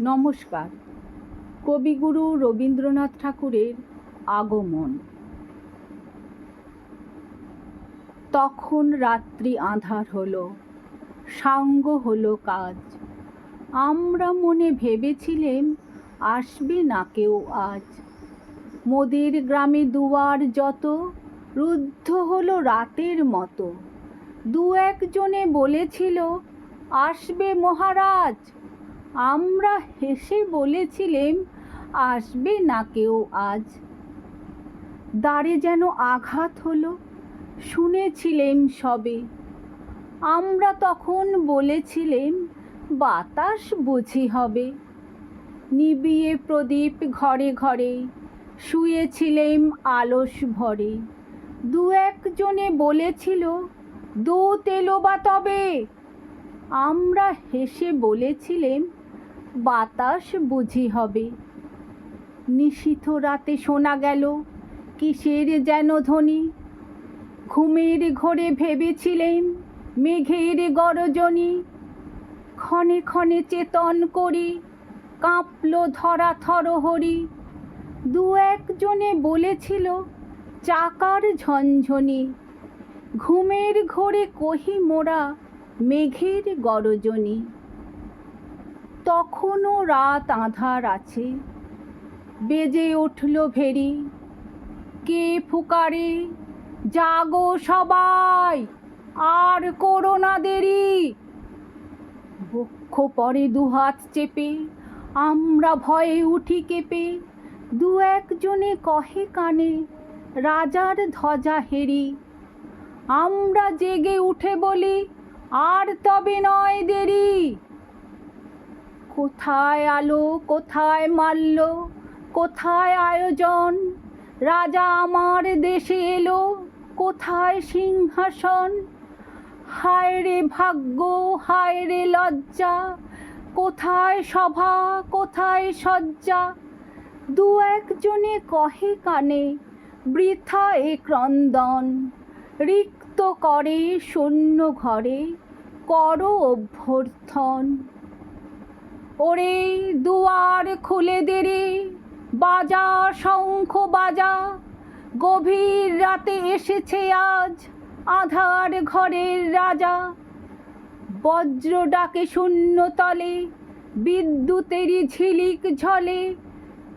নমস্কার। কবিগুরু রবীন্দ্রনাথ ঠাকুরের আগমন। তখন রাত্রি আঁধার হলো, সাঙ্গ হলো কাজ। আমরা মনে ভেবেছিলেম আসবে না কেউ আজ। মোদের গ্রামে দুয়ার যত রুদ্ধ হলো রাতের মতো। দু একজনে বলেছিল আসবে মহারাজ। আমরা হেসে বলেছিলেম আসবে না কেউ আজ। দ্বারে যেন আঘাত হলো, শুনেছিলেম সবে। আমরা তখন বলেছিলেম বাতাস বুঝি হবে। নিবিয়ে প্রদীপ ঘরে ঘরে শুয়েছিলেম আলস ভরে। দু একজনে বলেছিল দূত এলো বা তবে। আমরা হেসে বলেছিলেম বাতাস বুঝি হবে। নিশীথ রাতে শোনা গেল কিসের যেন ধ্বনি। ঘুমের ঘোরে ভেবেছিলেম মেঘের গরজনি। ক্ষণে ক্ষণে চেতন করি কাঁপল ধরা থরহরি। দু একজনে বলেছিল চাকার ঝনঝনি। ঘুমের ঘোরে কহি মোরা মেঘের গরজনি। তখনও রাত আঁধার আছে, বেজে উঠল ভেরি। কে ফুকারে জাগো সবাই, আর করো না দেরি। বক্ষ পরে দুহাত চেপে আমরা ভয়ে উঠি কেঁপে। দু একজনে কহে কানে রাজার ধ্বজা হেরি। আমরা জেগে উঠে বলি আর তবে নয় দেরি। কোথায় আলো, কোথায় মাল্য, কোথায় আয়োজন। রাজা আমার দেশে এলো, কোথায় সিংহাসন। হায় রে ভাগ্য, হায় রে লজ্জা, কোথায় সভা, কোথায় সজ্জা। দু একজনে কহে কানে বৃথা এ ক্রন্দন। রিক্ত করে শূন্য ঘরে করো অভ্যর্থন। ওরে দুয়ার খুলে দে রে, বাজা শঙ্খ বাজা। গভীর রাতে এসেছে আজ আঁধার ঘরের রাজা। বজ্র ডাকে শূন্য তলে, বিদ্যুতেরই ঝিলিক ঝলে।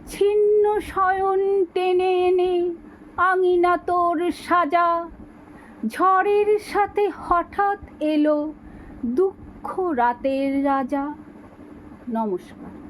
ছিন্ন শয়ন টেনে এনে আঙিনা তোর সাজা। ঝড়ের সাথে হঠাৎ এলো দুঃখ রাতের রাজা। নমস্কার।